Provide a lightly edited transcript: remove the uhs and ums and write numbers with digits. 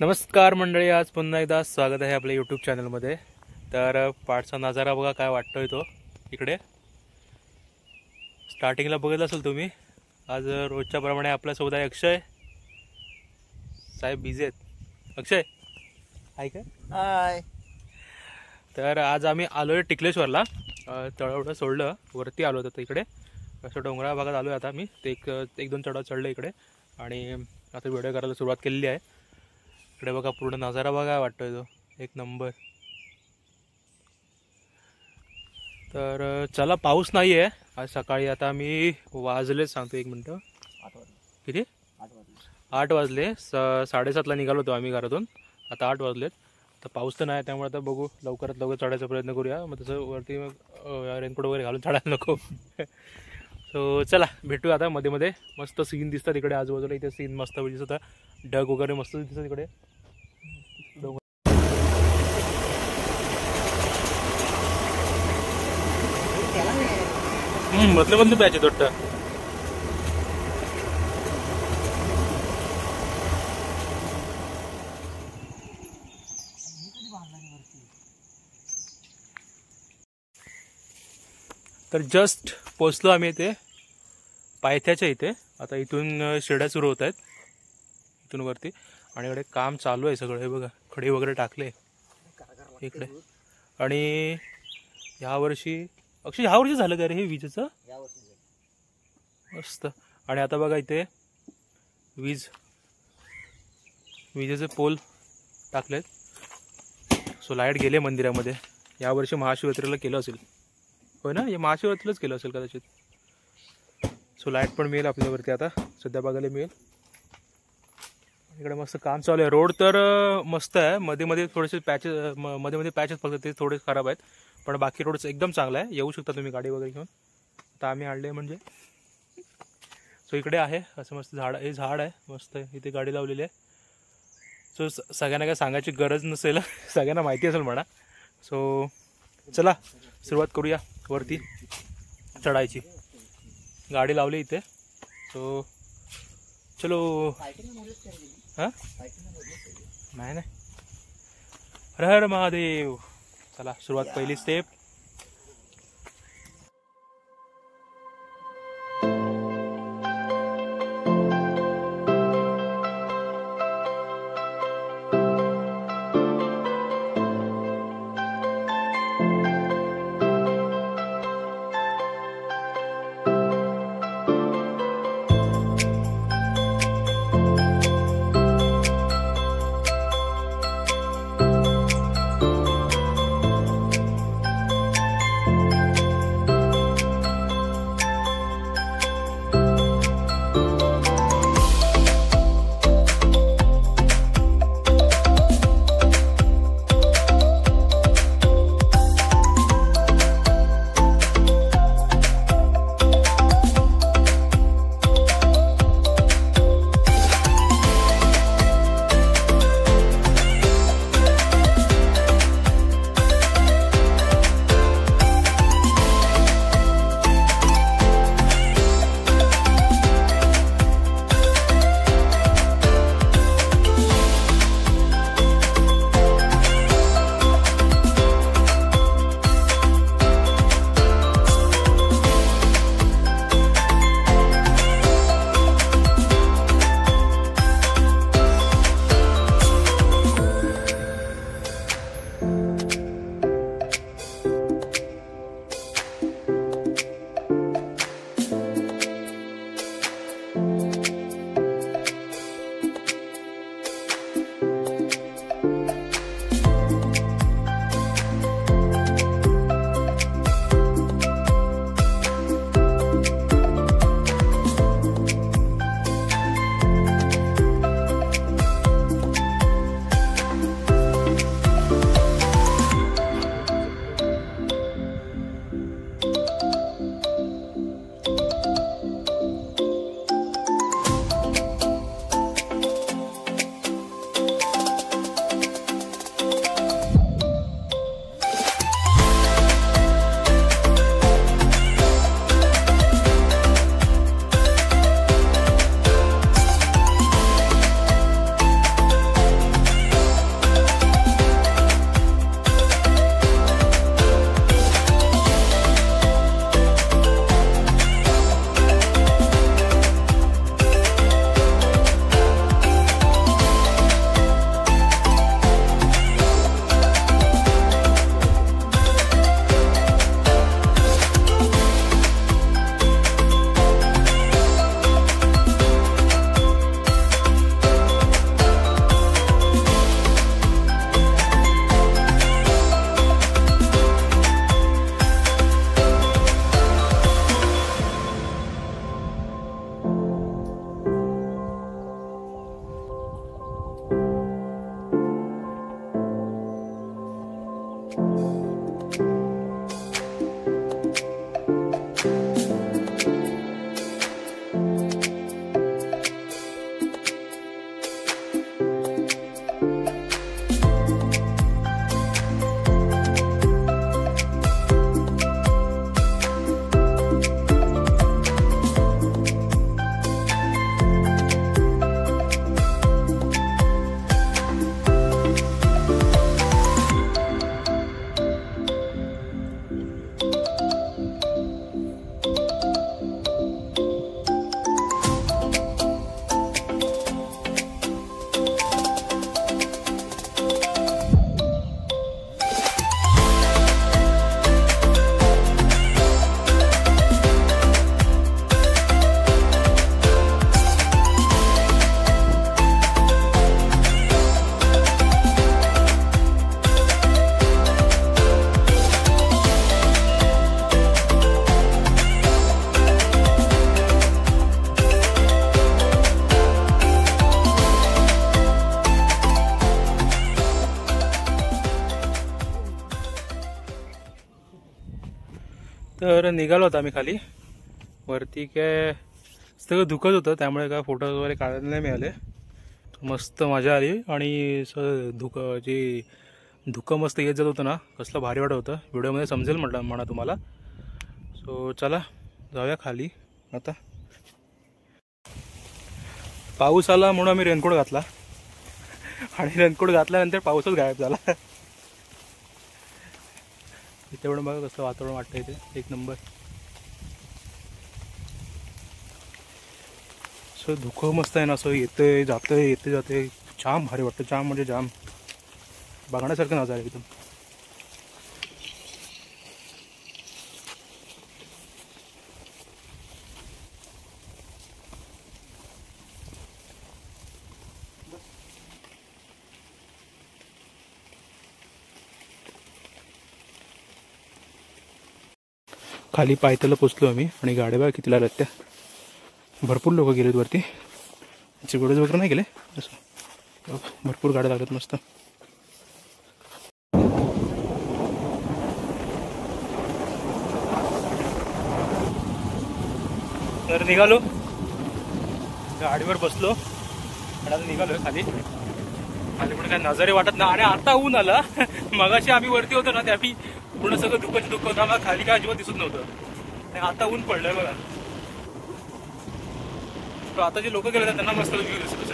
नमस्कार मंडळी, आज पुन्हा एकदा स्वागत आहे आपल्या यूट्यूब चॅनलमध्ये। तर पाठचा नजारा बघा काय वाटतोय तो इकडे। स्टार्टिंगला बघितलं असेल तुम्ही। आज रोजच्या प्रमाणे आपल्यासोबत आहे अक्षय साहेब, बिझी आहेत। अक्षय हाय का? हाय। तर आज आम्ही आलोय टिकलेश्वरला। तळवडं सोडलं, वरती आलो होतो इकडे असं डोंगराळ भागात आलोय। आता मी ते एक दोन चढाव चढले इकडे आणि आता व्हिडिओ करायला सुरुवात केलेली आहे। इकडे बघा पूर्ण नजारा बघा वाटतोय तो एक नंबर। तर चला, पाऊस नाही आहे आज सकाळी। आता मी वाजले सांगतो, एक मिनटं, 8 वाजले। किती? 8 वाजले। 8 वाजले। 7:30ला निघालो होतो आम्ही घरातून, आता 8 वाजलेत। तर पाऊस तर नाही, त्यामुळे आता बघू लवकरात लवकर चढायचा प्रयत्न करूया। मग तसं वरती मग रेनकोट वगैरे घालून चढायला नको। सो चला भेटूया आता। मध्ये मध्ये मस्त सीन दिसतात इकडे आजूबाजूला, इथे सीन मस्त दिसत आहे, ढग वगैरे मस्त दिसतात इकडे। मधले प्याचे वाटतं। तर जस्ट पोचलो आम्ही इथे पायथ्याच्या इथे। आता इथून शिड्या सुरू होत आहेत इथून वरती, आणि इकडे काम चालू आहे सगळं। हे बघा खडी वगैरे टाकले इकडे। आणि ह्यावर्षी ह्यावर्षी झालं का रे हे विजेचं? मस्त। आणि आता बघा इथे विजेचे पोल टाकलेत। सो लाईट गेले मंदिरामध्ये। यावर्षी महाशिवरात्रीला केलं असेल, होय ना? हे महाशिवरात्रीलाच केलं असेल कदाचित। सो लाईट पण मिळेल आपल्यावरती आता, सध्या बघायला मिळेल। इकडे मस्त काम चालू आहे। रोड तर मस्त आहे, मध्ये मध्ये थोडेसे पॅचेस, मध्ये पॅचेस फक्त ते थोडे खराब आहेत, पण बाकी रोड एकदम चांगला आहे। येऊ शकता तुम्ही गाडी वगैरे घेऊन। आता आम्ही आणले म्हणजे। सो इकडे आहे असं मस्त झाड, हे झाड आहे मस्त, इथे गाडी लावलेली आहे। सो सगळ्यांना काय सांगायची गरज नसेल, सगळ्यांना माहिती असेल म्हणा। सो चला सुरुवात करूया वरती चढायची। गाडी लावली इथे, सो चलो। हां नाही नाही, हर हर महादेव। चला सुरुवात, पहिली स्टेप। तर निघालो होतो आम्ही खाली. वरती काय सगळं धुकत होतं त्यामुळे काय फोटो वगैरे काढायला नाही मिळाले. मस्त मजा आली आणि धुकं मस्त येत जात होतं ना, कसलं भारी वाटत होतं. व्हिडिओमध्ये समजेल म्हणा तुम्हाला. सो चला जाऊया खाली आता. पाऊस आला म्हणून आम्ही रेनकोट घातला आणि रेनकोट घातल्यानंतर पाऊसच गायब झाला. इथे एवढं बघा कसं वातावरण वाटतं इथे, एक नंबर. असं धुकं मस्त आहे ना, असं येतंय जातंय येते जाते, जाम भारी वाटतं. जाम म्हणजे जाम बघण्यासारखं नजारा आहे एकदम. खाली पायथ्याला पोचलो आम्ही आणि गाड्या बघा कितीला आल्यात त्या. भरपूर लोक गेलेत वरती. चिवडच वगैरे नाही गेले, असं भरपूर गाड्या लागतात मस्त. तर निघालो, गाडीवर बसलो आणि आता निघालो खाली. खाली पण काय नजारे वाटत ना. आणि आता ऊन आला. मगाशी आम्ही वरती होतो ना त्यावेळी पूर्ण सगळं धुकंच धुकं होतं, आम्हाला खाली काय अजिबात दिसत नव्हतं. आणि आता ऊन पडलंय बघा. तर आता जे लोक गेले त्यांना मस्त दिसत.